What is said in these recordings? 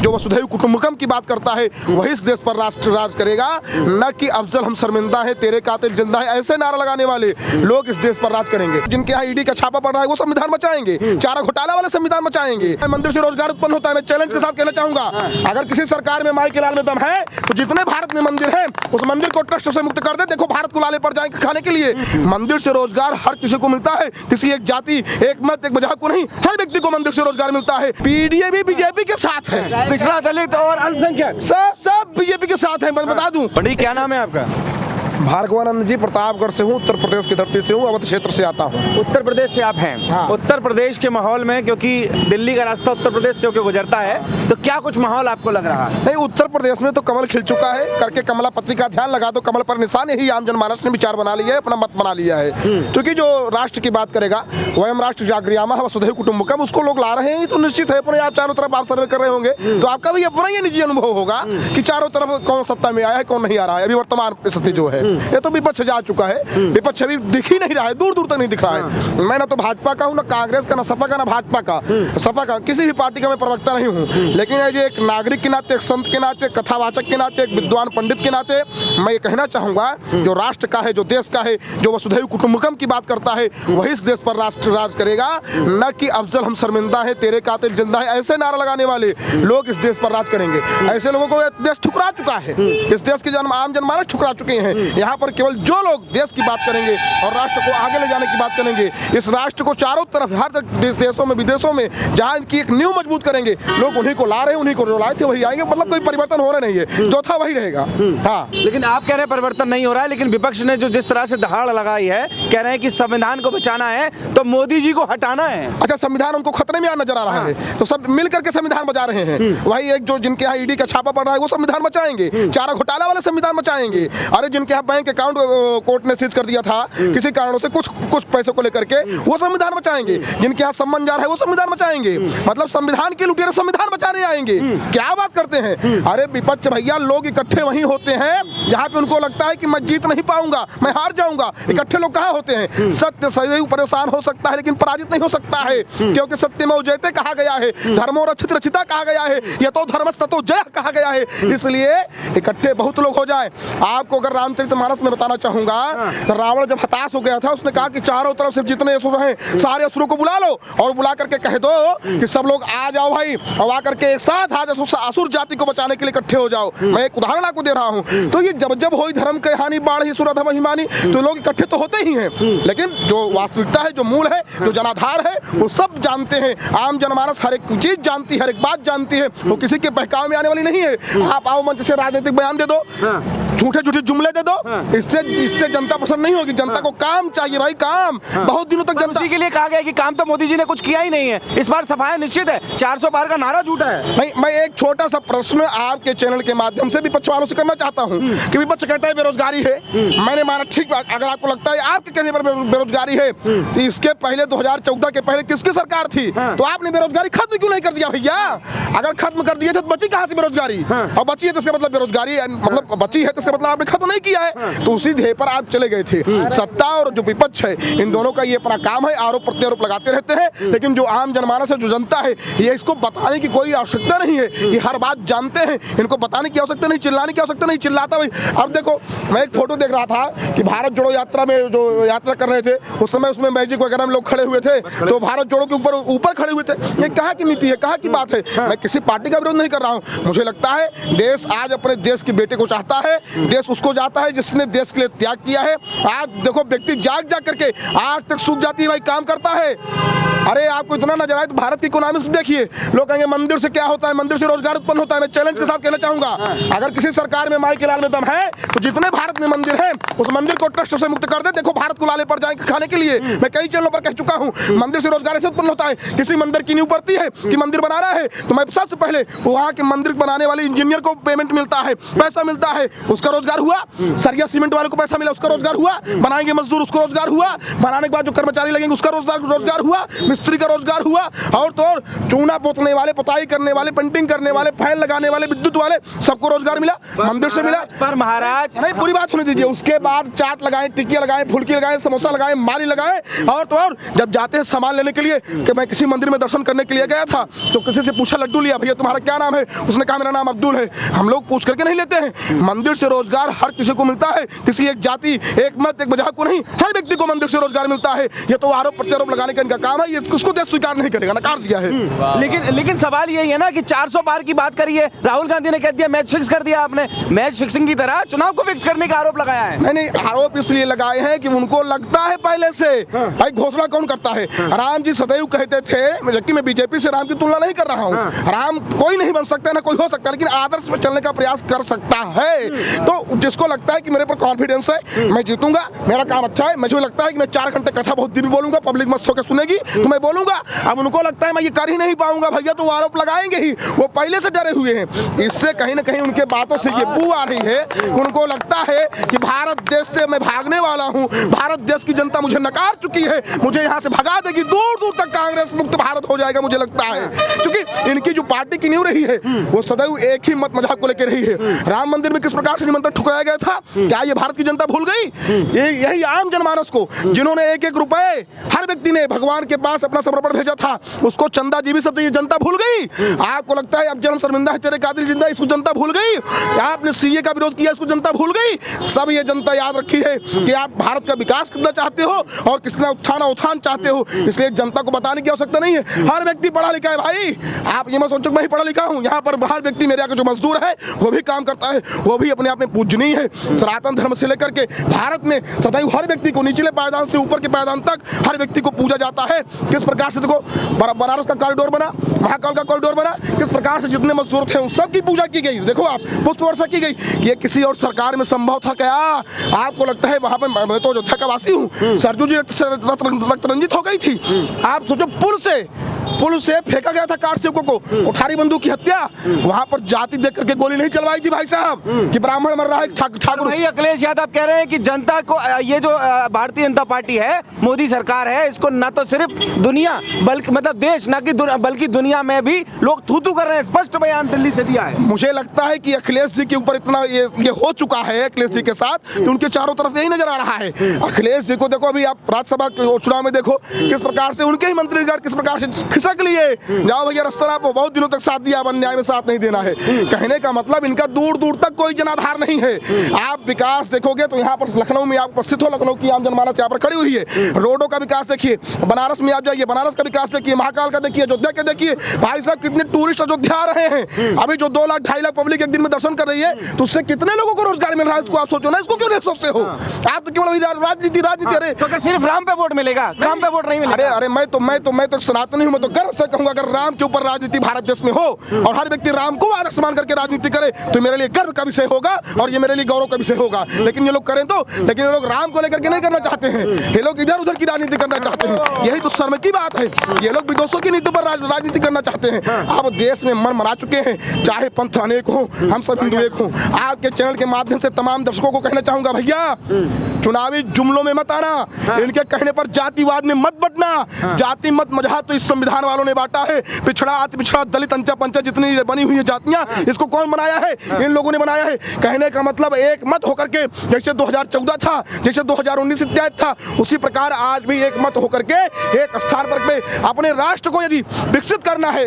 जो वसुधैव कुटुंबकम की बात करता है वही इस देश पर राष्ट्र राज करेगा, न कि अफजल हम शर्मिंदा है तेरे कातिल जिंदा है ऐसे नारा लगाने वाले लोग इस देश पर राज करेंगे। जिनके यहाँ ईडी का छापा पड़ रहा है वो संविधान बचाएंगे, चारा घोटाला वाले संविधान बचाएंगे। मंदिर से रोजगार उत्पन्न होता है। मैं चैलेंज के साथ कहना चाहूंगा, अगर किसी सरकार में माई के लाल में दम है तो जितने भारत में मंदिर है उस मंदिर को ट्रस्ट से मुक्त कर दे। देखो भारत को लाले पड़ जाएंगे खाने के लिए। मंदिर से रोजगार हर किसी को मिलता है, किसी एक जाति एक मत एक मजहब को नहीं, हर व्यक्ति को मंदिर से रोजगार मिलता है। पीडीए भी बीजेपी के साथ है, पिछड़ा दलित और अल्पसंख्यक सब बीजेपी के साथ है। मैं बता दूं। पंडित क्या नाम है आपका? भार्गवानंद जी, प्रतापगढ़ से हूँ, उत्तर प्रदेश की धरती से हूँ, अवध क्षेत्र से आता हूँ। उत्तर प्रदेश से आप हैं? हाँ। उत्तर प्रदेश के माहौल में, क्योंकि दिल्ली का रास्ता उत्तर प्रदेश से होकर गुजरता है, तो क्या कुछ माहौल आपको लग रहा है? नहीं, उत्तर प्रदेश में तो कमल खिल चुका है। करके कमलापति का ध्यान लगा दो, कमल पर निशान ही आम जनमानस ने विचार बना लिया है, अपना मत बना लिया है। क्योंकि जो राष्ट्र की बात करेगा वयम राष्ट्र जागृयामः वसुधैव कुटुंबकम, उसको लोग ला रहे हैं, तो निश्चित है अपने आप चारों तरफ आप सर्वे कर रहे होंगे तो आपका भी अपना ही निजी अनुभव होगा कि चारों तरफ कौन सत्ता में आया है कौन नहीं आ रहा है। अभी वर्तमान स्थिति जो है ये तो विपक्ष जा चुका है, विपक्ष अभी दिख ही नहीं रहा है, दूर दूर तक नहीं दिख रहा है। मैं ना तो भाजपा का हूँ, ना कांग्रेस का, ना सपा का, ना भाजपा का, सपा का, किसी भी पार्टी का मैं प्रवक्ता नहीं हूँ। लेकिन एक नागरिक के नाते, एक संत के नाते, एक कथावाचक के नाते, एक विद्वान पंडित के नाते मैं ये कहना चाहूंगा, जो राष्ट्र का है, जो देश का है, जो वसुधैव कुटुंबकम की बात करता है वही इस देश पर राष्ट्र राज करेगा, न कि अफजल हम शर्मिंदा है तेरे कातिल जिंदा है ऐसे नारा लगाने वाले लोग इस देश पर राज करेंगे। ऐसे लोगों को देश ठुकरा चुका है, इस देश के आम जनमानस ठुकरा चुके हैं। यहाँ पर केवल जो लोग देश की बात करेंगे और राष्ट्र को आगे ले जाने की बात करेंगे, इस राष्ट्र को चारों तरफ हर देशों में विदेशों में जहाँ इनकी एक नींव मजबूत करेंगे, लोग उन्हीं को ला रहे हैं, उन्हीं को जो लाए थे वही आएंगे। मतलब कोई परिवर्तन हो रहा नहीं है, जो था वही रहेगा। हाँ, लेकिन आप कह रहे हैं परिवर्तन नहीं हो रहा है, लेकिन विपक्ष ने जो जिस तरह से दहाड़ लगाई है, कह रहे हैं कि संविधान को बचाना है तो मोदी जी को हटाना है। अच्छा, संविधान उनको खतरे में नजर आ रहा है तो सब मिल करके संविधान बचा रहे हैं। वही एक जो जिनके यहाँ ईडी का छापा पड़ रहा है वो संविधान बचाएंगे, चारा घोटाला वाले संविधान बचाएंगे। अरे जिनके यहाँ बैंक अकाउंट कोर्ट ने सीज कर दिया था किसी कारणों से कुछ पैसों को लेकर के, वो संविधान बचाएंगे। जिनके यहाँ सम्मान जा रहा है वो संविधान बचाएंगे। मतलब संविधान के लुटेरे संविधान बचाने आएंगे। क्या बात करते हैं? अरे विपक्ष भैया, लोग इकट्ठे वहीं होते हैं जहाँ पे उनको लगता है कि मैं जीत नहीं पाऊंगा, मैं हार जाऊंगा। इकट्ठे लोग कहाँ होते हैं? सत्य सदैव परेशान हो सकता है लेकिन पराजित नहीं हो सकता है, क्योंकि सत्य में जयते कहा गया है, धर्मो रक्षित रचिता कहा गया है, यतो धर्मस्ततो जय कहा गया है। इसलिए इकट्ठे बहुत लोग हो जाए। आपको अगर रामचरितमानस में बताना चाहूंगा, तो रावण जब हताश हो गया था उसने कहा कि चारों तरफ से जितने असुर हैं सारे असुरों को बुला लो और बुला करके कह दो कि सब लोग आ जाओ भाई, और आ करके एक साथ आज असुर जाति को बचाने के लिए इकट्ठे हो जाओ। मैं एक उदाहरण आपको दे रहा हूँ। तो ये जब होई धर्म के हानि बाढ़ ही सुरधम अभिमानी, तो लोग इकट्ठे तो होते ही हैं, लेकिन जो वास्तविकता है, जो मूल है, जो जनाधार है, वो सब जानते हैं। आम जनमानस हर एक चीज जानती है, हर एक बात जानती है, वो किसी के बहकावे में आने वाली नहीं है। आप आओ मंच से राजनीतिक बयान दे दो, झूठे झूठे जुमले दे दो, इससे जनता पसंद नहीं होगी। जनता को काम चाहिए भाई, काम। बहुत दिनों तक जनता के लिए कहा गया कि काम तो मोदी जी ने कुछ किया ही नहीं है। इस बार सफाया निश्चित है, 400 पार का नारा झूठा है। नहीं, मैं एक छोटा सा प्रश्न आपके चैनल के माध्यम से विपक्ष वालों से करना चाहता हूं कि विपक्ष कहता है बेरोजगारी है। मैंने माना ठीक, अगर आपको लगता है आपके कहने पर बेरोजगारी है, तो इसके पहले 2014 के पहले किसकी सरकार थी? तो आपने बेरोजगारी खत्म क्यों नहीं कर दिया भैया? अगर खत्म कर दिए थे तो बची कहां से बेरोजगारी? और बची है तो इसका मतलब बेरोजगारी, मतलब बची है तो इसका मतलब आपने खत्म नहीं किया है। तो उसी ध्येय पर आप चले गए थे। सत्ता और जो विपक्ष है, इन दोनों का ये अपना काम है, आरोप प्रत्यारोप लगाते रहते हैं, लेकिन जो आम जनमानस है, जो जनता है, ये इसको बताने की कोई आवश्यकता नहीं है। ये हर बात जानते हैं, इनको बताने की आवश्यकता नहीं, चिल्लाने की आवश्यकता नहीं। चिल्लाता भाई। अब देखो, मैं एक फोटो देख रहा था कि भारत जोड़ो यात्रा में जो यात्रा कर रहे थे उस समय उसमें मैजिक वगैरह में लोग खड़े हुए थे, तो भारत जोड़ो के ऊपर खड़े हुए थे। ये कहाँ की नीति है, कहाँ की बात है? मैं किसी पार्टी का विरोध नहीं कर रहा हूँ। मुझे लगता है देश आज अपने देश के बेटे को चाहता है, देश उसको चाहता है जिसने देश के लिए त्याग किया है। आज देखो, व्यक्ति जाग करके आग तक सूख जाती है भाई, काम करता है। अरे आपको इतना नजर आए तो भारत की इकोनॉमी देखिए। लोग कहेंगे मंदिर से क्या होता है, मंदिर से रोजगार उत्पन्न होता है। मैं चैलेंज के साथ कहना चाहूंगा, अगर किसी सरकार में माई के लाल में दम है तो जितने भारत में मंदिर है उस मंदिर को ट्रस्ट से मुक्त कर दे। देखो भारत को लाले पड़ जाएंगे खाने के लिए। मैं कई चैनलों पर कह चुका हूँ, मंदिर से रोजगार ऐसे उत्पन्न होता है। किसी मंदिर की नींव पड़ती है कि मंदिर बना रहा है, तो मैं सबसे पहले वहाँ के मंदिर बनाने वाले इंजीनियर को पेमेंट मिलता है, पैसा मिलता है, उसका रोजगार हुआ। सरिया सीमेंट वाले को पैसा मिला, उसका रोजगार हुआ। बनाएंगे मजदूर, उसको रोजगार हुआ। बनाने के बाद जो कर्मचारी लगेंगे उसका रोजगार हुआ। मिस्त्री का रोजगार हुआ, और तो और चूना पोतने वाले, पुताई करने वाले, पेंटिंग करने वाले, फैन लगाने वाले, विद्युत वाले, सबको रोजगार मिला, मंदिर से मिला। पर महाराज नहीं, पूरी बात सुन दीजिए। उसके बाद चाट लगाए, टिक्की लगाए, फुल्की लगाए, समोसा लगाए, माली लगाए, और तो और जब जाते हैं सामान लेने के लिए कि मैं किसी मंदिर में दर्शन करने के लिए गया था तो किसी से पूछा, लड्डू लिया, भैया तुम्हारा क्या नाम है? उसने कहा मेरा नाम अब्दुल है। हम लोग पूछ करके नहीं लेते हैं। मंदिर से रोजगार हर किसी को मिलता है, किसी एक जाति, एक मत, एक मजहब को नहीं, हर व्यक्ति को मंदिर से रोजगार मिलता है। ये तो आरोप प्रत्यारोप लगाने का इनका काम है, ये इसको देश स्वीकार नहीं करेगा, नकार दिया है। लेकिन सवाल यही है ना कि 400 पार की बात करी है, राहुल गांधी ने कह दिया मैच फिक्स कर दिया, आपने मैच फिक्सिंग की तरह चुनाव को फिक्स करने का आरोप लगाया है। नहीं, आरोप इसलिए लगाए हैं कि उनको लगता है पहले से, भाई घोषणा कौन करता है? राम जी सदैव कहते थे, जबकि मैं बीजेपी से राम की तुलना नहीं कर रहा हूँ, राम कोई नहीं बन सकता, ना कोई हो सकता, लेकिन आदर्श में चलने का प्रयास कर सकता है। तो जिसको लगता है कि मेरे पर कॉन्फिडेंस है, मैं जीतूंगा, मेरा काम अच्छा है, मुझे लगता है कि मैं 4 घंटे कथा बहुत भी बोलूंगा, पब्लिक मस्त होकर सुनेगी तो मैं बोलूंगा। अब उनको लगता है मैं ये कर ही नहीं पाऊंगा भैया, तो आरोप लगाएंगे ही, वो पहले से डरे हुए हैं। इससे कहीं ना कहीं उनके बातों से ये बू आ रही है कि उनको लगता है कि भारत देश से मैं भागने वाला हूँ, भारत देश की जनता मुझे नकार चुकी है, मुझे यहाँ से भगा देगी, दूर दूर तक कांग्रेस मुक्त भारत हो जाएगा, मुझे लगता है। क्योंकि इनकी जो पार्टी की नींव रही है वो सदैव एक ही मत मजहब को लेकर रही है। राम मंदिर में किस प्रकार से निमंत्रण ठुकराया गया था, क्या ये भारत की जनता भूल गई? यही आम जनमानस को, जिन्होंने 1-1 रुपए हर व्यक्ति ने भगवान के पास अपना समर्पण भेजा था, उसको चंदा जीवी सब ये जनता भूल गई। आपको लगता है अब जन्म शर्मिंदा है तेरे कातिल जिंदा, इसको जनता भूल गई। आपने सीए का विरोध किया, इसको जनता भूल गई। सब ये जनता याद रखी है कि आप भारत का विकास कितना चाहते हो और कितना उत्थान चाहते हो, इसलिए जनता को बताने की आवश्यकता नहीं है। हर व्यक्ति पढ़ा लिखा है भाई, आप ये मत सोचो मैं ही पढ़ा लिखा हूँ, यहाँ पर हर व्यक्ति, मेरे यहाँ जो मजदूर है वो भी काम करता है, वो भी अपने आप में पूजनीय है। सनातन धर्म से लेकर के भारत में सदैव हर व्यक्ति को, निचले पायदान से ऊपर के पायदान तक हर व्यक्ति को पूजा जाता है। किस प्रकार से देखो बनारस का कॉरिडोर बना, महाकाल का कॉरिडोर बना, किस प्रकार से जितने मजदूर थे उन सब की पूजा की गई। देखो आप पुष्प वर्षा की गई, ये किसी और सरकार में संभव था क्या? आपको लगता है वहां पर, मैं तो अयोध्या का वासी हूँ, सरजू जी रक्त रंजित हो गई थी। आप सोचो पुल से फेंका गया था कार सेवकों को, कोठारी बंदूक की हत्या, वहां पर जाति देख करके गोली नहीं चलवाई थी भाई साहब कि ब्राह्मण मर रहा है, ठाकुर। भाई अखिलेश यादव कह रहे हैं कि जनता को, ये जो भारतीय जनता पार्टी है, मोदी सरकार है, इसको न तो सिर्फ दुनिया बल्कि मतलब देश न कि बल्कि दुनिया में भी लोग थू कर रहे हैं। स्पष्ट बयान दिल्ली से दिया है। मुझे लगता है कि अखिलेश जी के ऊपर इतना ये हो चुका है अखिलेश जी के साथ कि उनके चारों तरफ यही नजर आ रहा है। अखिलेश जी को देखो, अभी आप राज्यसभा चुनाव में देखो किस प्रकार से उनके ही मंत्रीगण किस प्रकार से खिसक लिए, जाओ भैया रास्ता, आपको बहुत दिनों तक साथ दिया, अब अन्याय में साथ नहीं देना है। कहने का मतलब इनका दूर दूर तक कोई जनाधार नहीं है। आप विकास देखोगे तो यहाँ पर लखनऊ में आप उपस्थित हो, लखनऊ की आम जनमानस यहाँ पर खड़ी हुई है, रोडों का विकास देखिए, बनारस में आप जाइए, बनारस का विकास देखिए, महाकाल का देखिए, अयोध्या के देखिए, भाई साहब कितने टूरिस्ट अयोध्या आ रहे हैं। अभी जो 2 लाख 2.5 लाख पब्लिक एक दिन में दर्शन कर रही है, तो उससे कितने लोगों को रोजगार मिल रहा है, इसको आप सोचो ना, इसको क्यों नहीं सोचते हो? आप तो केवल राजनीति। अरे तो सिर्फ राम पे वोट मिलेगा, काम पे वोट नहीं मिलेगा। अरे मैं तो सनातनी हूँ, मैं तो गर्व से कहूंगा अगर राम के ऊपर राजनीति भारत देश में हो और हर व्यक्ति राम को आदर्श मान करके राजनीति करे तो मेरे लिए गर्व का विषय होगा और ये मेरे लिए गौरव का विषय होगा। लेकिन ये लोग करें तो, लेकिन ये लोग राम को लेकर के नहीं करना चाहते हैं, ये लोग इधर उधर की राजनीति करना चाहते हैं। यही तो शर्म की बात है, ये लोग विदेशों की नीति पर राजनीति करना चाहते हैं। आप देश में मन मना चुके हैं, चाहे पंथ अनेक हो, हम सब हिंदू एक हो। आपके चैनल के माध्यम से तमाम दर्शकों को कहना चाहूंगा, भैया चुनावी जुमलों में मत आना, इनके कहने पर जातिवाद में मत बटना। जाति मत मजहब तो इस संविधान वालों ने बांटा है, पिछड़ा अति पिछड़ा दलित अंचा पंचा जितनी बनी हुई है जातियां, इसको कौन बनाया है? इन लोगों ने बनाया है। कहने का मतलब एक मत होकर के, जैसे 2014 था, जैसे 2019 इत्यादि था, उसी प्रकार आज भी एक मत होकर के एक स्थान पर अपने राष्ट्र को यदि विकसित करना है,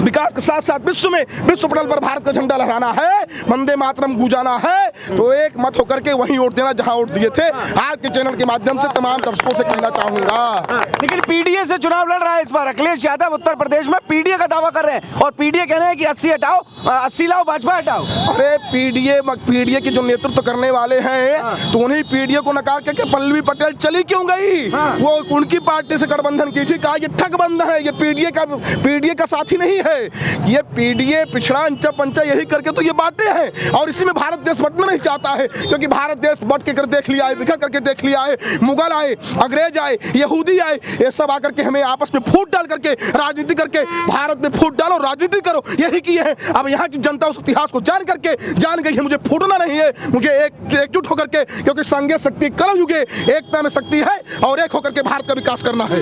विकास के साथ साथ विश्व पटल पर भारत का झंडा लहराना है, वंदे मातरम गूंजाना है, तो एक मत होकर के वहीं वोट देना जहां वोट दिए थे। आपके चैनल के माध्यम से तमाम दर्शकों से कहना चाहूंगा। लेकिन पीडीए से चुनाव लड़ रहा है इस बार अखिलेश यादव, उत्तर प्रदेश में पीडीए का दावा कर रहे हैं और पीडीए कह रहे हैं कि 80 हटाओ, 80 लाओ, भाजपा हटाओ। अरे पीडीए के जो नेतृत्व करने वाले हैं तो उन्हीं पीडीए को नकार करके पल्लवी पटेल चली क्यों गई? वो उनकी पार्टी से गठबंधन की थी, कहा ये ठगबंधन है, ये पीडीए का साथी नहीं है, ये पीडीए पिछड़ा अंचा पंचा यही करके तो ये बांटे हैं और इसी में भारत देश बंटना नहीं चाहता है, क्योंकि भारत देश बंट के कर देख लिया आए, बिखर करके देख लिया है। मुगल आए, अंग्रेज आए, यहूदी आए, ये सब आकर के हमें आपस में फूट डाल करके राजनीति करके भारत में फूट डालो, राजनीति करो, यही किए हैं। अब यहाँ की जनता उस इतिहास को जान करके जान गई है मुझे फूटना नहीं है, मुझे एकजुट होकर के, क्योंकि संघीय शक्ति कलम युगे एकता में शक्ति है और एक होकर के भारत का विकास करना है।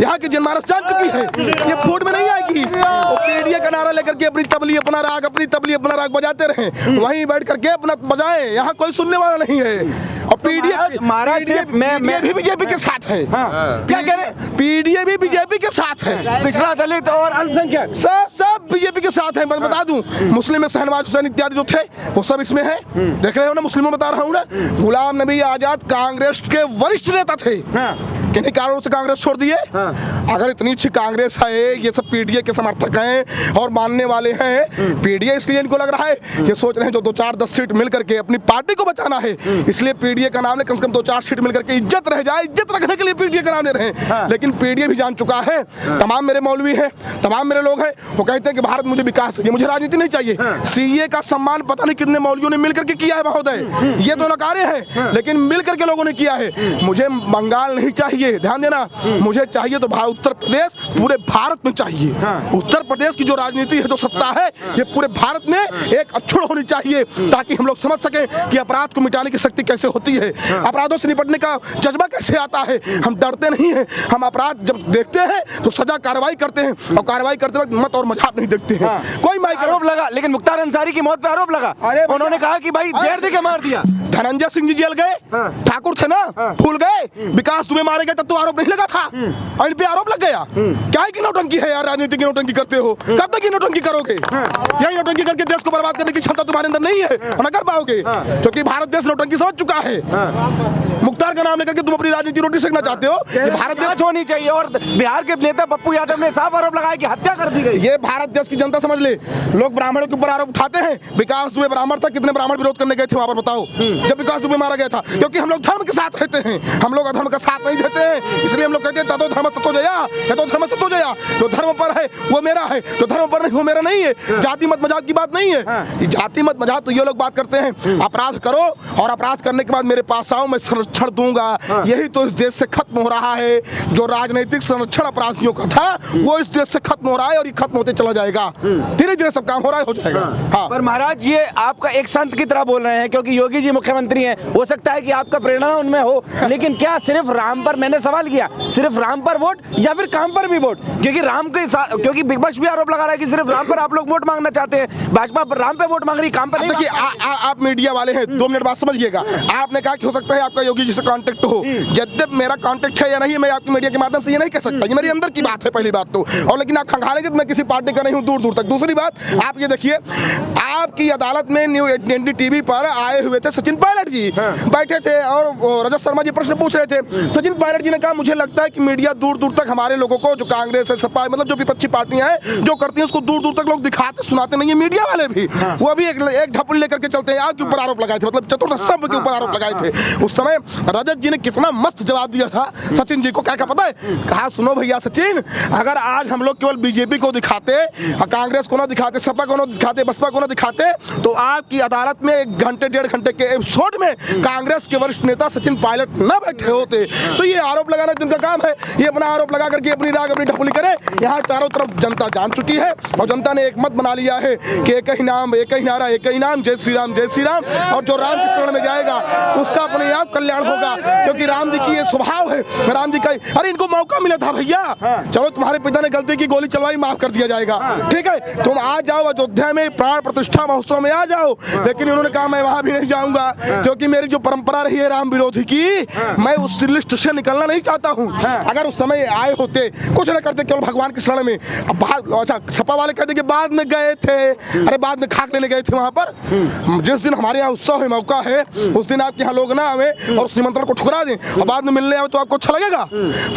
यहाँ की जनमानस जान चुकी है, ये फूट में नहीं आएगी। वो पीडीए का नारा लेकर के अपनी तबली अपना राग बजाते रहे, वहीं बैठ करके अपना बजाए, यहाँ कोई सुनने वाला नहीं है। और पीडीए मैं भी बीजेपी के साथ है। क्या कह रहे? पीडीए भी बीजेपी के साथ है, पिछड़ा दलित और अल्पसंख्यक सब बीजेपी के साथ है। मैं बता दूं, मुस्लिम में शहनवाज हुसैन इत्यादि जो थे वो सब इसमें है। देख रहे हो ना, मुस्लिमों बता रहा हूँ ना, गुलाम नबी आजाद कांग्रेस के वरिष्ठ नेता थे, किन्हीं कारणों से कांग्रेस छोड़ दिए। अगर इतनी अच्छी कांग्रेस है, ये सब पीडीए के समर्थक हैं और मानने वाले हैं, पीडीए इसलिए इनको लग रहा है, ये सोच रहे हैं जो 2-4-10 सीट मिल करके अपनी पार्टी को बचाना है, इसलिए पीडीए का नाम ले, कम से कम 2-4 सीट मिल करके इज्जत रह जाए, इज्जत रखने के लिए पीडीए का नाम ले रहे हैं। लेकिन पीडीए भी जान चुका है, तमाम मेरे मौलवी हैं, तमाम मेरे लोग हैं, वो कहते हैं कि भारत मुझे विकास चाहिए, मुझे राजनीति नहीं चाहिए। सीए का सम्मान पता नहीं कितने मौलवियों ने मिल करके किया है महोदय, ये तो नकारे हैं, लेकिन मिल करके लोगों ने किया है। मुझे बंगाल नहीं चाहिए, ध्यान देना, मुझे चाहिए तो उत्तर प्रदेश पूरे भारत में चाहिए। उत्तर प्रदेश की जो राजनीति है, जो सत्ता है, ये पूरे भारत में एक अक्षुण्ण होनी चाहिए, ताकि हम लोग समझ सकें कि अपराध को मिटाने की शक्ति कैसे होती है, अपराधों से निपटने का जज्बा कैसे आता है। हम डरते नहीं हैं, हम अपराध जब देखते हैं तो सजा कार्रवाई करते हैं, और कार्रवाई करते वक्त मत और मजाक नहीं देखते हैं। कोई माइक आरोप लगा, लेकिन मुख्तार अंसारी की मौत पे आरोप लगा, उन्होंने कहा कि भाई जहर दे के मार दिया। धनंजय सिंह जी जेल गए, ठाकुर थे ना, फूल गए, विकास दुबे मारे गए, तब तो आरोप नहीं लगा था, और इन पे आरोप लग गया। क्या है कि नौटंकी है यार, राजनीति की नौटंकी करते हो, कब तक ये नौटंकी करोगे? यही नौटंकी करके देश को बर्बाद करने की क्षमता तुम्हारे अंदर नहीं है, और न कर पाओगे, क्योंकि भारत देश नौटंकी समझ चुका है। मुख्तार का नाम लेकर के तुम अपनी राजनीति रोटी सेकना चाहते हो, ये भारत देश होनी चाहिए। और बिहार के नेता पप्पू यादव ने साफ आरोप लगाया कि हत्या कर दी गई। ये भारत देश की जनता समझ ले, लोग ब्राह्मणों के ऊपर आरोप उठाते हैं, विकास दुबे ब्राह्मण था, कितने ब्राह्मण विरोध करने गए थे वहां पर बताओ, जब विकास दुबे मारा गया था? क्योंकि हम लोग धर्म के साथ रहते हैं, हम लोग अधर्म का साथ नहीं देते हैं, इसलिए हम लोग कहते हैं ततो धर्म सतो जया, ततो धर्म सतो जया। जो धर्म पर है वो मेरा है, जो धर्म पर नहीं वो मेरा नहीं है। जाति मत मजाक की बात नहीं है, जाति मत मजाक तो ये लोग बात करते हैं। अपराध करो और अपराध करने के बाद मेरे पास आओ, मैं संरक्षण दूंगा। यही तो इस देश से खत्म हो रहा है, जो राजनीतिक संरक्षण अपराधियों का था वो इस देश से खत्म हो रहा है, और ये खत्म होते चला जाएगा, धीरे धीरे सब काम हो रहा है, हो जाएगा। हाँ। पर महाराज ये आपका एक संत की तरह बोल रहे हैं, क्योंकि योगी जी मुख्यमंत्री हैं, हो सकता है कि आपका प्रेरणा उनमें हो, लेकिन क्या सिर्फ राम पर, मैंने सवाल किया, सिर्फ राम पर वोट या फिर काम पर भी वोट? क्योंकि राम के साथ, क्योंकि बिग बॉस भी आरोप लगा रहा है कि सिर्फ राम पर आप लोग वोट मांगना चाहते हैं, भाजपा राम पे वोट मांग रही, काम पर नहीं। देखिए आप मीडिया वाले हैं, 2 मिनट बात समझिएगा। आपने कहा कि हो सकता है आपका योगी जी से कांटेक्ट हो, यद्यप मेरा कांटेक्ट है या नहीं मैं आपकी मीडिया के माध्यम से ये नहीं कह सकता, ये मेरी अंदर की बात है पहली बात तो, और लेकिन आप खंगालेंगे तो मैं किसी पार्टी का नहीं हूँ दूर दूर तक। दूसरी बात, आप ये देखिए, आपकी अदालत में न्यू NDTV पर आए हुए थे सचिन पायलट जी, बैठे थे और रजत शर्मा जी प्रश्न पूछ रहे थे। सचिन पायलट जी ने कहा मुझे लगता है कि मीडिया दूर दूर तक हमारे लोगों को, जो कांग्रेस है, सपा, मतलब जो विपक्षी पार्टियां हैं जो करती हैं उसको दूर दूर तक लोग दिखाते सुनाते नहीं है। मीडिया वाले भी वो भी एक ढपुल लेकर के चलते हैं। आपके ऊपर आरोप लगाए थे, मतलब चतुर्थ के ऊपर आरोप लगाए थे। उस समय रजत जी ने कितना मस्त जवाब दिया था सचिन जी को, क्या पता है? कहा सुनो भैया सचिन, अगर आज हम लोग केवल बीजेपी को दिखाते, कांग्रेस को ना दिखाते, सपा को ना दिखाते, बसपा को ना दिखाते, तो आपकी अदालत में 1 घंटे 1.5 घंटे के एपिसोड में कांग्रेस के वरिष्ठ नेता सचिन पायलट न बैठे होते। तो ये आरोप लगाना जिनका काम है, ये अपना आरोप लगा करके अपनी राग अपनी ढपुली करे। यहाँ चारों तरफ जनता जान चुकी है, और जनता ने एक मत बना लिया है कि एक ही नाम, एक ही नारा, एक ही नाम, जय श्री राम, जय श्री राम। और जो राम की शरण में जाएगा उसका अपने आप कल्याण होगा, क्योंकि राम जी की ये स्वभाव है। राम जी का, अरे इनको मौका मिला था भैया, चलो तुम्हारे पिता ने गलती की, गोली चलवाई, माफ कर दिया जाएगा, ठीक है, तुम आ जाओ अयोध्या में प्राण प्रतिष्ठा महोत्सव में आ जाओ। लेकिन उन्होंने कहा मैं वहां भी नहीं जाऊंगा, क्योंकि मेरी जो परंपरा रही है राम विरोधी की, मैं उस लिस्ट से निकलना नहीं चाहता हूं। अगर उस समय आए होते, कुछ न करते, केवल भगवान की शरण में। अच्छा, सपा वाले कहते कि बाद में गए थे, अरे बाद में खाक लेने गए थे वहां पर। जिस दिन हमारे यहाँ उत्सव है, मौका है, उस दिन आपके यहाँ लोग ना आवे और उस निमंत्रण को ठुकरा दें और बाद में मिलने आवे तो आपको अच्छा लगेगा?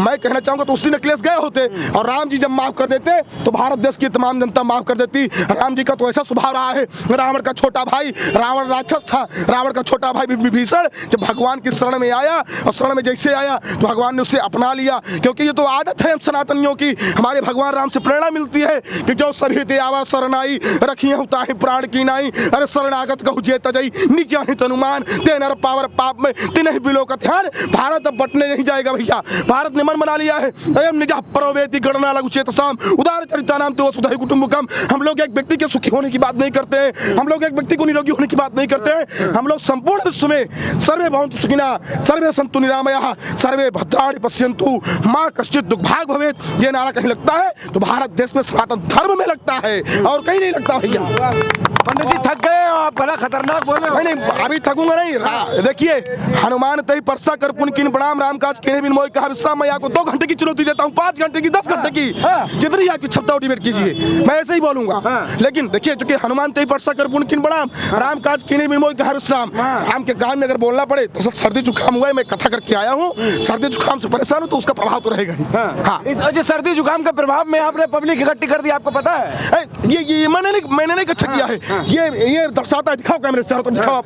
मैं कहना चाहूंगा तो उस दिन अखिलेश गए होते, और राम जी जब माफ कर देते तो भारत देश की तमाम जनता माफ कर देती। राम जी का तो ऐसा स्वभाव रहा है, रावण का छोटा भाई, रावण राक्षस था, रावण का छोटा भाई विभीषण जब भगवान की शरण में आया, और शरण में जैसे आया तो भगवान ने उसे अपना लिया, क्योंकि ये तो आदत है हम सनातनियों की। हमारे भगवान राम से प्रेरणा मिलती है कि जो सभी ते आवा शरणाई रखिए होता है प्राण की नाई, अरे शरणागत कहु जे तजई निजानित अनुमान ते नर पावर पाप में तिन्ह बिलो का ध्यान। भारत अब बटने नहीं जाएगा भैया, भारत ने मन बना लिया है। अयम निजा परोवेति गणना लघु चेतसाम उदार चरिता नाम तो वसुधैव कुटुंबकम। हम लोग एक व्यक्ति के सुखी होने की बात नहीं करते हैं, हम लोग एक व्यक्ति को निरोगी होने की बात नहीं करते हैं। हम लोग संपूर्ण विश्व में सर्वे भवन्तु सुखिनः सर्वे सन्तु निरामयाः सर्वे भद्राणि पश्यन्तु मां कश्चित् दुर्भाग् भवेत्। ये नारा कहीं लगता है तो भारत देश में सनातन धर्म में लगता है और कहीं नहीं लगता भैया। पंडित जी थक गए आप, बड़ा खतरनाक बोल रहे हो। नहीं अभी थकूंगा नहीं। देखिए हनुमान तई परसा कर पुन किन प्रणाम राम काज किने बिन मोय कहा विश्राम। मैं आपको 2 घंटे की चुनौती देता हूँ, 5 घंटे की, 10 घंटे की, जितनी आपकी क्षमता डिबेट कीजिए, मैं ऐसे ही बोलूंगा। लेकिन देखिए चूंकि हनुमान तई परसा कर पुन किन प्रणाम राम काज किने बिन मोय कहा विश्राम, राम के काम में अगर बोलना पड़े तो सर्दी जुकाम हुआ है, मैं कथा करके आया हूँ, सर्दी जुकाम से परेशान हूँ तो उसका प्रभाव तो रहेगा ही। हाँ इस सर्दी जुकाम के प्रभाव में आपने पब्लिक इकट्ठी कर दी, आपको पता है? ये मैंने नहीं इकट्ठा किया है। ये दर्शाता है, दिखाओ कैमरे से चारों तरफ दिखाओ,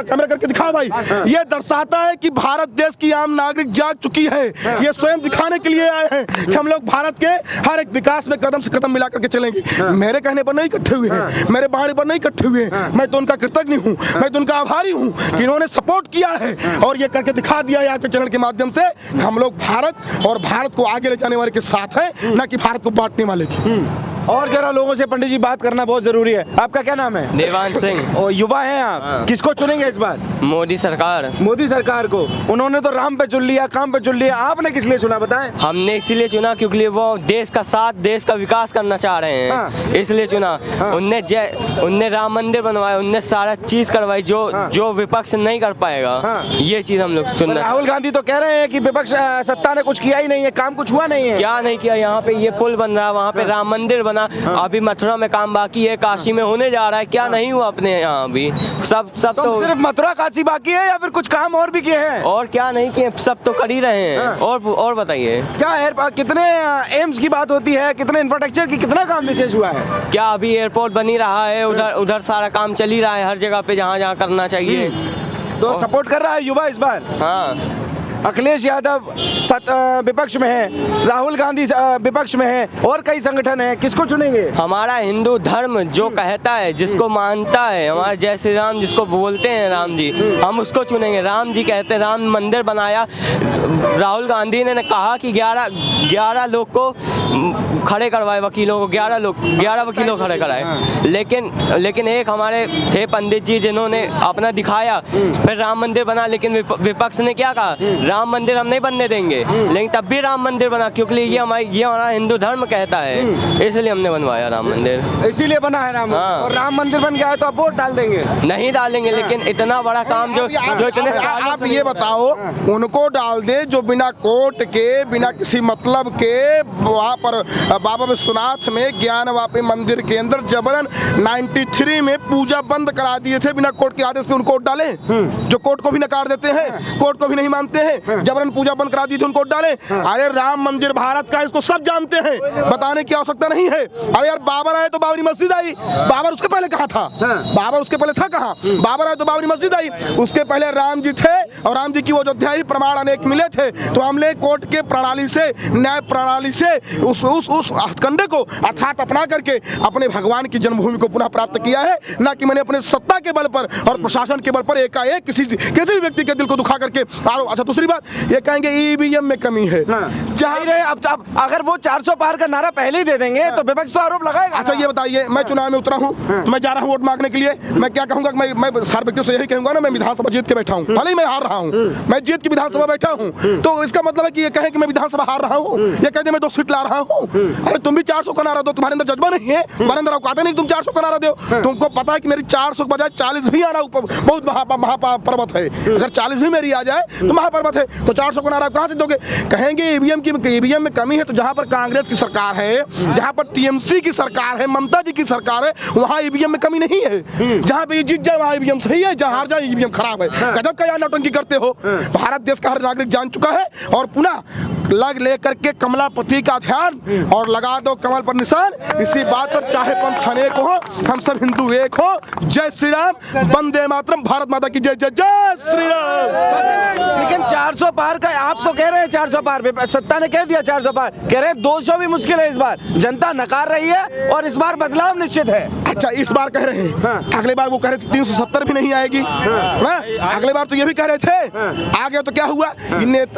कैमरा करके दिखाओ भाई। ये दर्शाता है कि भारत देश की आम नागरिक जाग चुकी है। ये स्वयं दिखाने के लिए आए हैं कि हम लोग भारत के हर एक विकास में कदम से कदम मिला करके चलेंगे। मेरे कहने पर नहीं इकट्ठे हुए हैं, मेरे बाणी पर नहीं इकट्ठे हुए हैं। मैं तो उनका कृतज्ञ हूँ, मैं तो उनका आभारी हूँ कि इन्होंने सपोर्ट किया है और ये करके दिखा दिया है आपके चैनल के माध्यम से। हम लोग भारत और भारत को आगे ले जाने वाले के साथ हैं, न कि भारत को बांटने वाले की। और जरा लोगों से पंडित जी बात करना बहुत जरूरी है। आपका क्या नाम है? देवान सिंह। और युवा हैं आप, हाँ। किसको चुनेंगे इस बार? मोदी सरकार। मोदी सरकार को। उन्होंने तो राम पे चुन लिया, काम पे चुन लिया, आपने किस लिए चुना बताएं? हमने इसीलिए चुना क्योंकि वो देश का साथ, देश का विकास करना चाह रहे हैं। हाँ। इसलिए चुना। हाँ। उनने राम मंदिर बनवाया, उनने सारा चीज करवाई जो हाँ। जो विपक्ष नहीं कर पाएगा। हाँ। ये चीज हम लोग चुनना। राहुल गांधी तो कह रहे हैं कि विपक्ष सत्ता ने कुछ किया ही नहीं है, काम कुछ हुआ नहीं है। क्या नहीं किया? यहाँ पे ये पुल बन रहा है, वहाँ पे राम मंदिर बना, अभी मथुरा में काम बाकी है, काशी में होने जा रहा है। क्या नहीं हुआ अपने यहाँ अभी? सब तो सिर्फ मथुरा काशी बाकी है या फिर कुछ काम और भी किए हैं? और क्या नहीं किए, सब तो कर ही रहे हैं। हाँ। और बताइए क्या कितने एम्स की बात होती है, कितने इंफ्रास्ट्रक्चर की कितना काम विशेष हुआ है? क्या अभी एयरपोर्ट बन ही रहा है, उधर सारा काम चल ही रहा है, हर जगह पे जहाँ करना चाहिए। तो सपोर्ट कर रहा है युवा इस बार? हाँ। अखिलेश यादव विपक्ष में है, राहुल गांधी विपक्ष में है, और कई संगठन है, किसको चुनेंगे? हमारा हिंदू धर्म जो कहता है, जिसको मानता है, हमारे जय श्री राम जिसको बोलते हैं राम जी, हम उसको चुनेंगे। राम जी कहते हैं, राम मंदिर बनाया, राहुल गांधी ने कहा कि 11 लोग को खड़े करवाए, वकीलों को 11 वकीलों को खड़े कराए। लेकिन एक हमारे थे पंडित जी जिन्होंने अपना दिखाया, फिर राम मंदिर बना। लेकिन विपक्ष ने क्या कहा? राम मंदिर हम नहीं बनने देंगे, लेकिन तब भी राम मंदिर बना क्योंकि ये हमारा हिंदू धर्म कहता है, इसलिए हमने बनवाया राम मंदिर। इसीलिए बना है राम। हाँ। और राम मंदिर बन गया है तो आप वोट डाल देंगे? नहीं डालेंगे, लेकिन इतना बड़ा काम जो इतने आप ये बताओ, उनको डाल दे जो बिना कोर्ट के, बिना किसी मतलब के वहाँ पर बाबा विश्वनाथ में ज्ञानवापी मंदिर के अंदर जबरन 93 में पूजा बंद करा दिए थे बिना कोर्ट के आदेश पे। उनको वोट डालें जो कोर्ट को भी नकार देते हैं, कोर्ट को भी नहीं मानते हैं, जबरन पूजा बंद करा दी थी, उनको डाले। अरे राम मंदिर भारत का, इसको सब जानते हैं, बताने की आवश्यकता नहीं है। अरे यार बाबर आए तो बाबरी मस्जिद आई, बाबर उसके पहले कहाँ था? बाबर उसके पहले था कहाँ? बाबर आए तो बाबरी मस्जिद आई, उसके पहले राम जी थे और राम जी की अयोध्या ही प्रमाण अनेक मिले थे। तो हमने कोर्ट के प्रणाली से, न्याय प्रणाली से उस हथकंडे को अर्थात अपना करके अपने भगवान की जन्मभूमि को पुनः प्राप्त किया है, ना कि मैंने अपने सत्ता के बल पर और प्रशासन के बल पर एकाएक किसी भी व्यक्ति के दिल को दुखा करके। अच्छा दूसरी बात ये कहेंगे ईवीएम में कमी है। अब अगर वो 400 पार का नारा पहले ही दे देंगे तो विपक्ष तो आरोप लगाएगा। अच्छा ये बताइए, मैं चुनाव में उतरा हूँ, मैं जा रहा हूँ वोट मांगने के लिए, मैं क्या कहूँगा? मैं हर व्यक्ति से यही कहूँगा ना, मैं विधानसभा जीत के बैठा हूँ, भले ही मैं हार रहा हूँ, मैं जीत की विधानसभा बैठा हूँ। तो इसका मतलब है कि ये कहें कि मैं विधानसभा हार रहा हूँ, ये कहते मैं 2 सीट ला रहा हूँ। अरे तुम भी 400 का नारा दो, तुम्हारे अंदर जज्बा नहीं है, तुम्हारे अंदर औकात नहीं, तुम 400 का नारा दो। तुमको पता है कि मेरी 400 के बजाय 40 भी आना बहुत महापर्वत है। अगर 40 भी मेरी आ जाए तो महापर्वत है, तो 400 का नारा कहाँ से दोगे? कहेंगे ईवीएम में कमी है, तो जहाँ पर कांग्रेस की सरकार है, जहाँ पर टीएमसी की सरकार है, ममता जी की सरकार है, वहाँ ईवीएम में कमी नहीं है। जहाँ पे जीत जाए वहाँ ईवीएम सही है, जहाँ हार जाए ईवीएम खराब है। गजब का यार नौटंकी करते हो। भारत देश का हर नागरिक जान चुका है। और पुनः लग लेकर के कमलापति का ध्यान और लगा दो कमल पर निशान। इसी बात पर चाहे पंथ अनेक हो, हम सब हिंदू एक हो। जय श्री राम, वंदे मातरम, भारत माता की जय। जय जय श्री राम। लेकिन 400 पार का आप तो कह रहे हैं 400 पार, सत्ता ने कह दिया 400 पार, कह रहे हैं 200 भी मुश्किल है इस बार, जनता नकार रही है और इस बार बदलाव निश्चित है। अच्छा, इस बार कह रहे हैं, अगले बार वो कह रहे थे 370 भी नहीं आएगी, अगले बार तो ये भी कह रहे थे, आ गया तो क्या हुआ?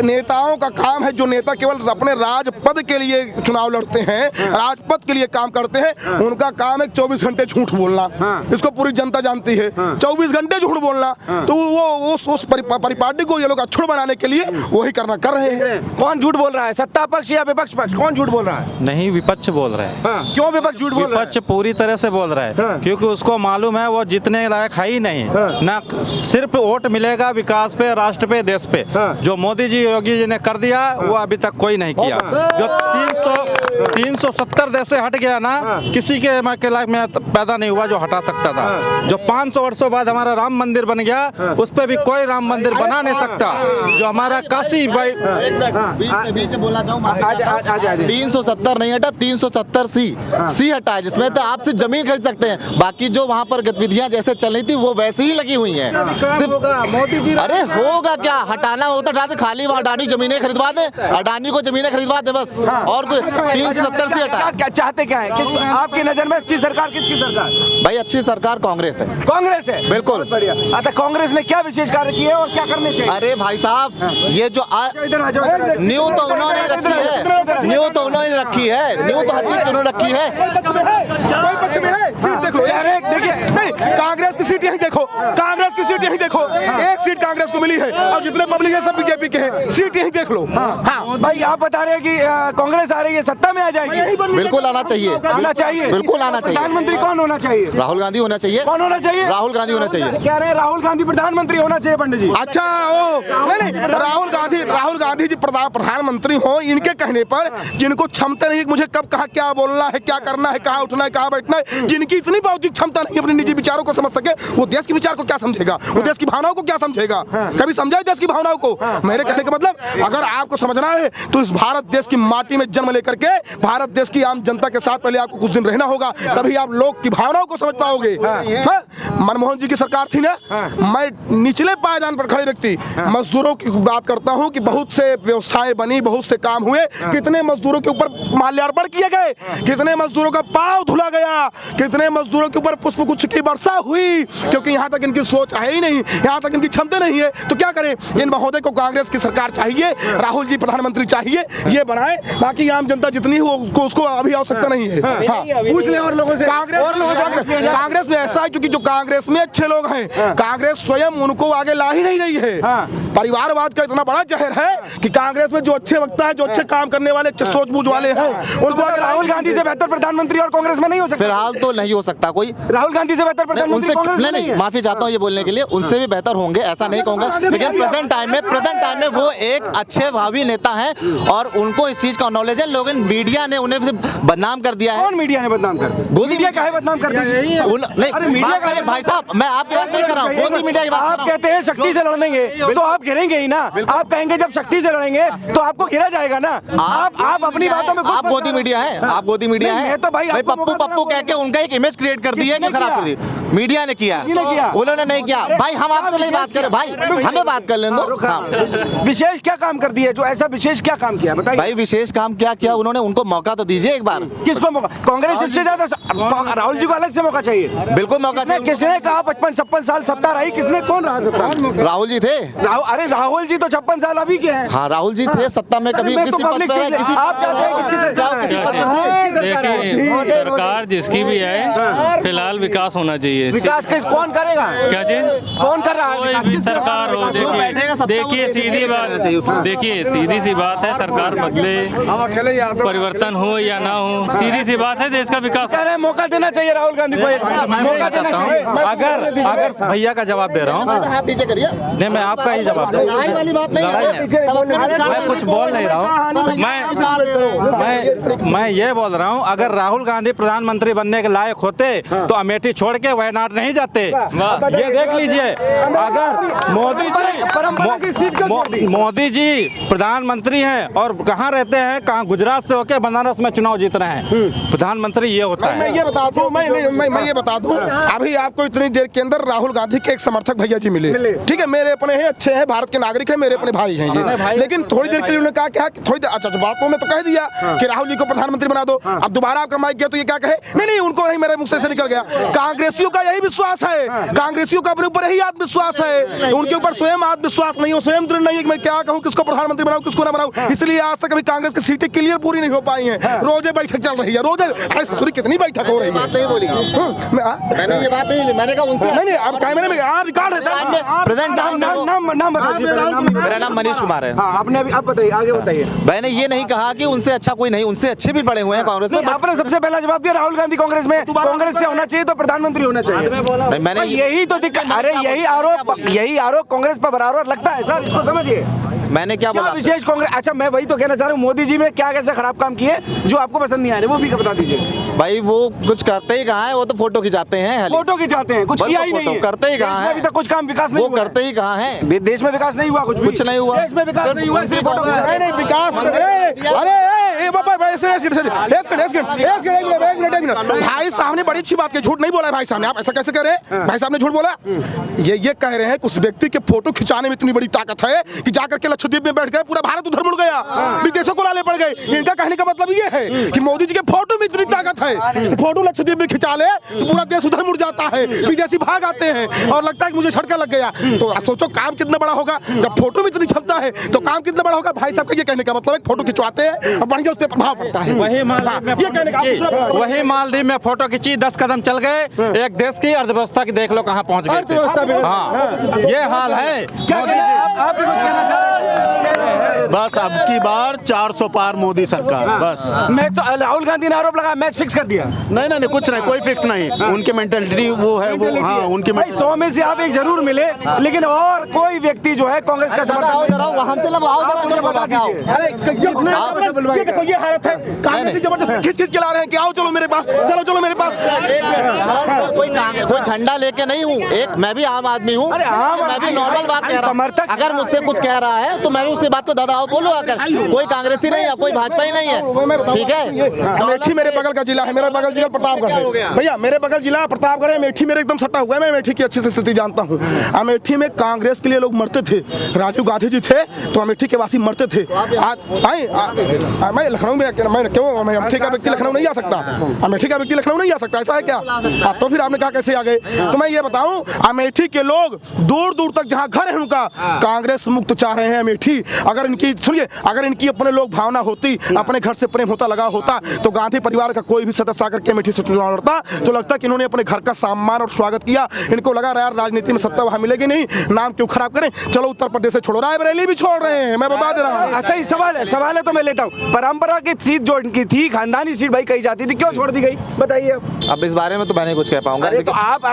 नेताओं का काम है, जो नेता केवल अपने राजपद के लिए चुनाव लड़ते हैं, राजपद के लिए काम करते हैं, उनका काम है 24 घंटे झूठ बोलना। इसको पूरी जनता जानती है, 24 घंटे झूठ बोलना। तो वो उस परिपाटी को ये लोग अछूत बनाने के लिए वही कर रहे हैं। कौन झूठ बोल रहा है, सत्ता पक्ष या विपक्ष पक्ष, कौन झूठ बोल रहा है? नहीं, विपक्ष बोल रहे हैं। क्यों विपक्ष झूठ बोल रहा है? विपक्ष पूरी तरह से बोल रहा है, क्योंकि उसको मालूम है वो जीतने लायक है ही नहीं। ना सिर्फ वोट मिलेगा विकास पे, राष्ट्र पे, देश पे। जो मोदी जी, योगी जी ने कर दिया वो अभी तक कोई नहीं किया। जो 370 देश से हट गया ना, किसी के लाइफ में पैदा नहीं हुआ जो हटा सकता था। जो 500 वर्षों बाद हमारा राम मंदिर बन गया, उस पे भी कोई राम मंदिर बना नहीं सकता। जो हमारा काशी भाई, बीच में बोलना चाहूँ, 370 नहीं हटा, 370 सी हटा है, जिसमें तो आप सिर्फ जमीन खरीद सकते हैं। बाकी जो वहाँ पर गतिविधियाँ जैसे चल रही थी वो वैसे ही लगी हुई हैं। सिर्फ मोदी जी, अरे होगा क्या, हटाना होता हटा दे, खाली वो अडानी जमीनें खरीदवा दे, अडानी को जमीनें खरीदवा दे बस। और कोई 370 सी हटा। क्या चाहते क्या है? आपकी नजर में अच्छी सरकार किसकी सरकार? भाई अच्छी सरकार कांग्रेस है। कांग्रेस है, बिल्कुल। बहुत बढ़िया। अच्छा, कांग्रेस ने क्या विशेष कार्य किए और क्या करने चाहिए? अरे भाई साहब, ये जो इधर आ जाओ, न्यू तो उन्होंने रखी है, न्यू तो उन्होंने रखी है, न्यू तो हर चीज उन्होंने रखी है। कोई पक्ष में है, सीट देख लो। देखिए, नहीं, कांग्रेस की सीट यही देखो, कांग्रेस की सीट यही देखो, एक सीट कांग्रेस को मिली है और जितने पब्लिक है सब बीजेपी के हैं। सीट यही देख लो। हाँ भाई, आप बता रहे हैं कि कांग्रेस आ रही है, सत्ता में आ जाएगी। बिल्कुल आना चाहिए, आना चाहिए, बिल्कुल आना चाहिए। प्रधानमंत्री कौन होना चाहिए? राहुल गांधी होना चाहिए। कौन होना चाहिए? राहुल गांधी होना चाहिए। कह रहे हैं राहुल गांधी प्रधानमंत्री होना चाहिए पंडित जी। अच्छा, ओ नहीं, राहुल गांधी जी प्रधानमंत्री हो, इनके कहने पर जिनको क्षमता नहीं मुझे कब कहा क्या बोलना है, क्या करना है, कहाँ उठना है, कहाँ बैठना है, जिनकी इतनी बौद्धिक क्षमता नहीं अपने निजी विचारों को समझ सके, वो देश के विचार को क्या समझेगा? वो देश की भावनाओं को क्या समझेगा? कभी समझा है देश की भावनाओं को? मेरे कहने का मतलब, अगर आपको समझना है तो इस भारत देश की माटी में जन्म लेकर के भारत देश की आम जनता के साथ पहले आपको कुछ दिन रहना होगा, तभी आप लोग की भावनाओं को समझ पाओगे। मनमोहन जी की सरकार थी ना, मैं निचले पायदान पर खड़े व्यक्ति मजदूरों की बात करता हूँ कि बहुत से व्यवस्थाएं बनी, बहुत से काम हुए, कितने मजदूरों के ऊपर माल्यार्पण किए गए, कितने मजदूरों का पांव धुला गया, कितने मजदूरों के ऊपर पुष्पगुच्छ की वर्षा हुई, क्योंकि यहाँ तक इनकी सोच है ही नहीं, यहाँ तक इनकी क्षमता नहीं है। तो क्या करें? इन महोदय को कांग्रेस की सरकार चाहिए, राहुल जी प्रधानमंत्री चाहिए, ये बनाए। बाकी आम जनता जितनी हो उसको अभी आवश्यकता नहीं है। हाँ, पूछ ले और लोगों से। कांग्रेस में ऐसा है, क्योंकि जो कांग्रेस में अच्छे लोग हैं, कांग्रेस स्वयं उनको आगे ला ही नहीं रही है। परिवारवाद का इतना बड़ा जहर है कि कांग्रेस में जो अच्छे वक्ता है, जो अच्छे काम करने वाले, अच्छे सोच बूझ वाले हैं, उनको राहुल गांधी से बेहतर प्रधानमंत्री और कांग्रेस में नहीं हो सकता। फिलहाल तो नहीं हो सकता कोई। राहुल गांधी से बेहतर प्रधानमंत्री कांग्रेस में नहीं है। माफी चाहता हूँ ये बोलने के लिए, उनसे भी बेहतर होंगे ऐसा नहीं कहूँगा, लेकिन प्रेजेंट टाइम में वो एक अच्छे भावी नेता हैं और उनको इस चीज का नॉलेज है। लोग मीडिया ने उन्हें बदनाम कर दिया है। कौन मीडिया ने बदनाम कर दिया? मीडिया का है बदनाम कर दिया? नहीं भाई साहब, मैं आपकी बात नहीं कर रहा हूँ, मोदी मीडिया की बात। आप कहते हैं शक्ति से लड़ेंगे तो आप गिरेंगे ही ना। आप कहेंगे जब शक्ति से लड़ेंगे तो आपको गिरा जाएगा ना। आप अपनी बातों में आप गोदी मीडिया है, आप गोदी मीडिया है। तो भाई पप्पू कह के उनका एक इमेज क्रिएट कर दी है, खराब कर दी। मीडिया ने किया, उन्होंने नहीं किया। भाई हम आपसे नहीं बात करें, भाई हमें बात कर लें दो। विशेष क्या काम कर दिया? जो ऐसा विशेष क्या काम किया बताइए। भाई विशेष काम क्या किया उन्होंने? उनको मौका तो दीजिए एक बार। किसको मौका? कांग्रेस इससे ज्यादा राहुल जी को अलग से मौका चाहिए। बिल्कुल मौका चाहिए। किसने कहा 55-56 साल सत्ता रही? किसने? कौन रहा सत्ता? राहुल जी थे। अरे राहुल जी तो 56 साल अभी के हैं। हाँ, राहुल जी थे सत्ता में, कभी किसी पद पर है, किसी आप चाहते हैं किसकी सरकार? देखिए, सरकार जिसकी भी है, फिलहाल विकास होना चाहिए। विकास कौन करेगा? क्या चीज? कौन कर रहा है? कोई भी सरकार हो, देखिए सीधी बात, देखिए सीधी सी बात है, सरकार बदले, परिवर्तन हो या ना हो, सीधी सी बात है, देश का विकास। कह रहे हैं मौका देना चाहिए राहुल गांधी को, मौका देना चाहिए। अगर भैया का जवाब दे रहा हूँ, हाथ नीचे करिए। नहीं मैं आपका ही जवाब दे लड़ाई वाली बात नहीं है। मैं कुछ बोल नहीं रहा हूँ, मैं ये बोल रहा हूँ, अगर राहुल गांधी प्रधानमंत्री बनने के लायक होते तो अमेठी छोड़ के वायनाड नहीं जाते। ये देख लीजिए, अगर मोदी जी प्रधानमंत्री हैं और कहाँ रहते हैं, कहाँ गुजरात से होके बनारस में चुनाव जीत रहे हैं, प्रधानमंत्री ये होता है। मैं ये बता दूं, मैं ये बता दूं, अभी आपको को इतनी देर के अंदर राहुल गांधी के एक समर्थक भैया जी मिले, ठीक है, मेरे अपने हैं, अच्छे हैं, भारत के नागरिक हैं, मेरे अपने भाई हैं ये, लेकिन थोड़ी देर के लिए उन्होंने कहा कि थोड़ी देर, अच्छा बातों में तो कह दिया कि राहुल जी को प्रधानमंत्री बना दो। अब दोबारा आपका माइक किया तो ये क्या कहे, नहीं उनको नहीं, मेरे मुख से निकल गया। कांग्रेसियों का यही विश्वास है, कांग्रेसियों का अपने ऊपर यही आत्मविश्वास है, उनके ऊपर स्वयं आत्मविश्वास नहीं हो, स्वयं दृढ़ नहीं है कि मैं क्या कहूँ, किसको प्रधानमंत्री बनाऊं, किसको ना बनाऊं। इसलिए आज तक कभी कांग्रेस की सीटें क्लियर पूरी नहीं हो पाई हैं, रोजे बैठक चल रही है, रोजे कितनी बैठक हो रही है। नहीं बोली मैंने ये बात नहीं, मैंने कहा उनसे नहीं आप कैमरे में रिकॉर्ड है, प्रेजेंट नाम मेरा नाम मनीष कुमार है। आपने अभी, अब बताइए, आगे बताइए। मैंने ये नहीं कहा कि उनसे अच्छा कोई नहीं, उनसे अच्छे भी पड़े हुए हैं कांग्रेस में। आपने सबसे पहला जवाब दिया राहुल गांधी कांग्रेस में, कांग्रेस से होना चाहिए तो प्रधानमंत्री होना चाहिए। मैंने यही तो दिक्कत, अरे यही आरोप कांग्रेस पर बराबर लगता है सर, इसको समझिए। मैंने क्या बोला विशेष कांग्रेस, अच्छा मैं वही तो कहना चाह रहा हूँ, मोदी जी ने क्या कैसे खराब काम किए जो आपको पसंद नहीं आ रहे, वो भी बता दीजिए। भाई वो कुछ करते ही कहाँ है, वो तो फोटो खिंचाते हैं, फोटो खिंचाते हैं, कुछ किया ही नहीं है। करते ही कहाँ है, अभी तक कुछ काम विकास नहीं वो हुआ है। करते ही कहाँ है, देश में विकास नहीं हुआ, कुछ नहीं हुआ, देश में विकास नहीं हुआ, सिर्फ फोटो खिंचाते हैं। नहीं विकास, भाई साहब ने बड़ी अच्छी बात की, झूठ नहीं बोला है भाई साहब ने, आप ऐसा कैसे कह रहे हैं, भाई साहब ने झूठ बोला। ये कह रहे हैं कि उस व्यक्ति के फोटो खिंचाने में इतनी बड़ी ताकत है कि जाकर के लक्षद्वीप में बैठ गए, पूरा भारत उधर मुड़ गया, विदेशों को लाले पड़ गए। इनका कहने का मतलब ये है कि मोदी जी के फोटो में इतनी ताकत है, फोटो लक्षद्वीप में खिंचा ले तो पूरा देश उधर मुड़ जाता है, विदेशी भाग आते हैं और लगता है कि मुझे झटका लग गया। तो सोचो काम कितना बड़ा होगा, जब फोटो में इतनी क्षमता है तो काम कितना बड़ा होगा। भाई साहब का ये कहने का मतलब है फोटो खिंचवाते हैं और बढ़िया उस पर प्रभाव पड़ता है। वही मालदीव में फोटो खींची, 10 कदम चल गए, एक देश की अर्थव्यवस्था की देख लो कहाँ पहुँच गए। हाँ ये हाल है। आप भी कुछ कहना चाह रहे हैं? बस अब की बार 400 पार मोदी सरकार, बस। मैं तो राहुल गांधी ने आरोप लगा मैच फिक्स कर दिया। नहीं कुछ नहीं, कोई फिक्स नहीं, उनकी मेंटेलिटी वो है, वो हाँ उनकी 100 में से आप एक जरूर मिले, लेकिन और कोई व्यक्ति जो है कांग्रेस का समर्थन देखो ये हालत है, कांग्रेस जबरदस्ती खिंच के ला रहे हैं कि आओ चलो मेरे पास, चलो मेरे पास। कोई झंडा लेके नहीं हूँ, एक मैं भी आम आदमी हूँ, मैं भी नॉर्मल बात कह रहा हूँ। अगर मुझसे कुछ कह रहा है तो मैं भी उसकी बात को दादा आओ बोलो, अगर कोई कांग्रेसी नहीं है, कोई भाजपा ही नहीं है, ठीक है। अमेठी मेरे बगल का जिला है, मेरा बगल जिला प्रतापगढ़ है भैया, मेरे बगल जिला प्रतापगढ़ है, अमेठी मेरे एकदम सटा हुआ है, मैं अमेठी की अच्छी से स्थिति जानता हूँ। अमेठी में कांग्रेस के लिए लोग मरते थे, राजीव गांधी जी थे तो अमेठी के वासी मरते थे। मैं लखनऊ में क्यों, अमेठी का व्यक्ति लखनऊ नहीं आ सकता, अमेठी का व्यक्ति लखनऊ नहीं आ सकता, ऐसा है क्या? तो फिर आपने कहा कैसे आ गए? तो मैं ये बताऊं, अमेठी के लोग दूर दूर तक जहां घर है उनका कांग्रेस मुक्त चाह रहे हैं अमेठी। अगर इनकी सुनिए, अगर इनकी अपने लोग भावना होती, अपने घर से प्रेम होता, लगा होता, तो गांधी परिवार का कोई भी सदस्य आकर के अमेठी से चुनाव लड़ता तो लगता कि इन्होंने अपने घर का सम्मान और स्वागत किया। इनको लगा यार राजनीति में सत्ता वहां मिलेगी नहीं, नाम क्यों खराब करें, चलो उत्तर प्रदेश से छोड़ो, रायबरेली भी छोड़ रहे हैं, मैं बता दे रहा हूँ। अच्छा ये सवाल है तो मैं लेता हूँ, परंपरा की सीट जो इनकी थी, खानदानी सीट भाई कही जाती थी, क्यों छोड़ दी गई बताइए। अब इस बारे में तो मैं नहीं कुछ कह पाऊंगा। तो आप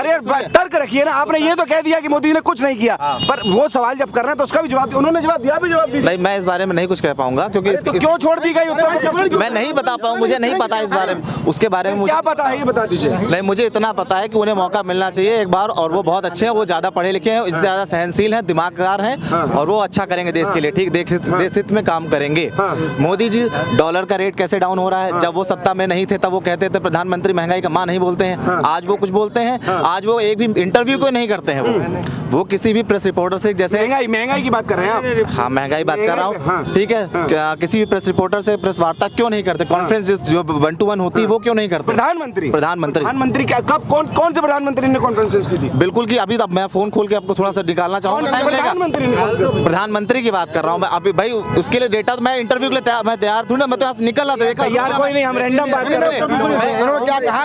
तर्क रखिए ना, आपने ये तो कह दिया कि मोदी ने कुछ नहीं किया, पर वो सवाल जब कर रहे हैं तो उसका भी जवाब, उन्होंने जवाब दिया, भी जवाब दिया। नहीं मैं इस बारे में नहीं कुछ कह पाऊंगा क्योंकि क्यों छोड़ दी गई मैं नहीं बता पाऊँ, मुझे नहीं पता इस बारे में, उसके बारे में क्या पता है ये बता दीजिए। नहीं मुझे इतना पता है कि उन्हें मौका मिलना चाहिए एक बार, और वो बहुत अच्छे हैं, वो ज्यादा पढ़े लिखे हैं, इससे ज्यादा सहनशील हैं, दिमागदार हैं और वो अच्छा करेंगे देश के लिए, ठीक देश हित में काम करेंगे। मोदी जी डॉलर का रेट कैसे डाउन हो रहा है, जब वो सत्ता में नहीं थे तब वो कहते थे प्रधानमंत्री महंगाई का मां नहीं बोलते हैं, आज वो कुछ बोलते हैं, आज वो एक भी इंटरव्यू को नहीं करते हैं, वो किसी भी प्रेस रिपोर्टर से, जैसे महंगाई की बात कर रहे हैं आप? हाँ महंगाई बात कर रहा हूँ, ठीक है, किसी भी प्रेस रिपोर्टर से प्रेस वार्ता क्यों नहीं करते, कॉन्फ्रेंस जो 1-to-1 होती है वो क्यों नहीं करते? प्रधानमंत्री क्या, कब कौन से प्रधानमंत्री ने कॉन्फ्रेंस की थी? बिल्कुल की अभी मैं फोन खोल के आपको थोड़ा सा निकालना चाहूंगा, प्रधानमंत्री की बात कर रहा हूँ मैं अभी भाई, उसके लिए डेटा मैं इंटरव्यू के लिए मैं तैयार थोड़ी ना, मैं तो यहाँ से निकल रहा था यार, कोई नहीं, हम रैंडम बात कर रहे हैं। इन्होंने क्या कहा,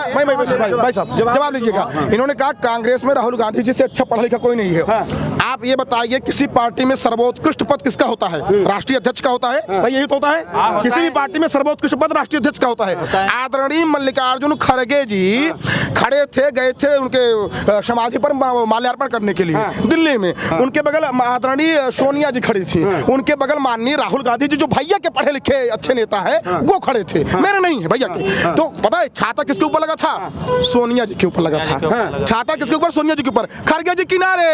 भाई साहब जवाब लीजिएगा। इन्होंने कहा कांग्रेस में राहुल गांधी जी से अच्छा पढ़ा लिखा कोई नहीं है। आप ये बताइए किसी पार्टी में सर्वोत्कृष्ट पद किसका होता है? राष्ट्रीय अध्यक्ष का होता है भाई, यही तो होता है। किसी भी पार्टी में सर्वोत्कृष्ट पद राष्ट्रीय अध्यक्ष का होता है। आदरणीय मल्लिकार्जुन खड़गे जी खड़े थे, गए थे उनके समाधि पर माल्यार्पण करने के लिए दिल्ली में, उनके बगल आदरणीय सोनिया जी खड़ी थी, उनके बगल माननीय राहुल गांधी जी जो भैया के पढ़े लिखे अच्छे नेता है वो खड़े थे, मेरे नहीं है भैया के। तो पता है छाता किसके ऊपर लगा था? सोनिया जी के ऊपर लगा था। छाता किसके ऊपर? सोनिया जी के ऊपर। खड़गे जी किनारे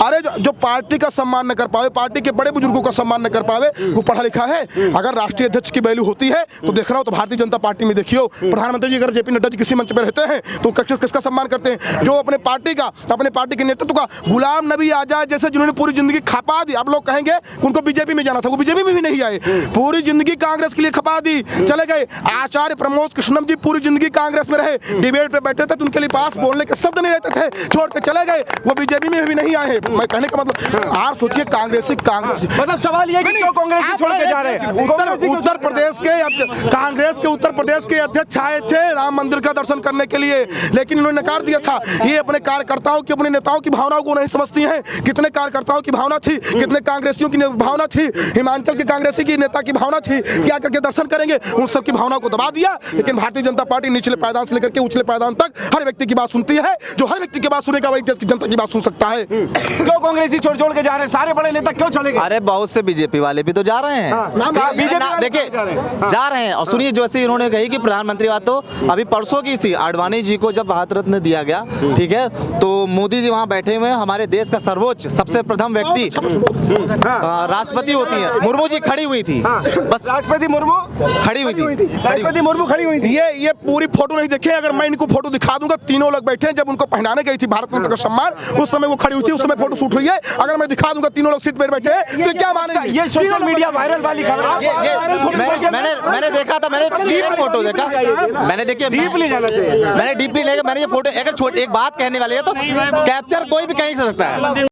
अरे जो पार्टी का सम्मान न कर पावे, पार्टी के बड़े बुजुर्गों का सम्मान न कर पावे, वो पढ़ा लिखा है? अगर राष्ट्रीय अध्यक्ष की वैल्यू होती है तो देख रहा हो तो भारतीय जनता पार्टी में देखियो, प्रधानमंत्री जी अगर जेपी नड्डा जी किसी मंच पर रहते हैं तो किसका सम्मान करते हैं? जो अपने पार्टी के नेतृत्व का गुलाम नबी आजाद जैसे जिन्होंने पूरी जिंदगी खपा दी। आप लोग कहेंगे उनको बीजेपी में जाना था, वो बीजेपी में भी नहीं आए, पूरी जिंदगी कांग्रेस के लिए खपा दी, चले गए। आचार्य प्रमोद कृष्णम जी पूरी जिंदगी कांग्रेस में रहे, डिबेट पे बैठे थे तो उनके लिए पास बोलने के शब्द नहीं रहते थे, छोड़ के चले गए, वो बीजेपी में भी नहीं आए हैं। मैं कहने का मतलब आप सोचिए कांग्रेस मतलब सवाल ये कि क्यों कांग्रेस छोड़ के जा रहे हैं? उत्तर प्रदेश के कांग्रेस के उत्तर प्रदेश के अध्यक्ष आए थे राम मंदिर का दर्शन करने के लिए, लेकिन इन्होंने नकार दिया था। ये अपने कार्यकर्ताओं की, अपने नेताओं की भावनाओं को नहीं समझती हैं। कितने कार्यकर्ताओं की भावना थी, कितने कांग्रेसियों की भावना थी, हिमाचल के कांग्रेसी की नेता की भावना थी क्या करके दर्शन करेंगे, उन सब की भावनाओं को दबा दिया। लेकिन भारतीय जनता पार्टी निचले पायदान से लेकर के उछले पायदान तक हर व्यक्ति की बात सुनती है। जो हर व्यक्ति की बात सुनेगा वही देश की जनता की बात सुन सकता है। क्यों कांग्रेसी छोड़ के जा रहे हैं? सारे बड़े नेता क्यों चले गए? अरे बहुत से बीजेपी वाले भी तो जा रहे हैं। देखिए जा रहे हैं। और सुनिए जैसे इन्होंने कही कि प्रधानमंत्री बात तो अभी परसों की थी, आडवाणी जी को जब भारत रत्न दिया गया, ठीक है, तो मोदी जी वहाँ बैठे हुए, हमारे देश का सर्वोच्च सबसे प्रथम व्यक्ति राष्ट्रपति होती है, मुर्मू जी खड़ी हुई थी, बस राष्ट्रपति मुर्मू खड़ी हुई थी, राष्ट्रपति मुर्मू खड़ी हुई थी। ये पूरी फोटो नहीं देखे, अगर मैं इनको फोटो दिखा दूंगा, तीनों लोग बैठे हैं, जब उनको पहनाने गई थी भारत रत्न का सम्मान उस समय वो खड़ी हुई थी, उस समय फोटो शूट हुई है। अगर मैं दिखा दूंगा तीनों लोग सीट पर बैठे हैं तो क्या मानेंगे? ये सोशल मीडिया वायरल वाली खबर मैंने देखा था, मैंने फोटो देखा, मैंने देखिए डीपली जाना चाहिए, मैंने डीपली लेकर मैंने ये फोटो, अगर एक बात कहने वाली है तो कैप्चर कोई भी कहीं से सकता है।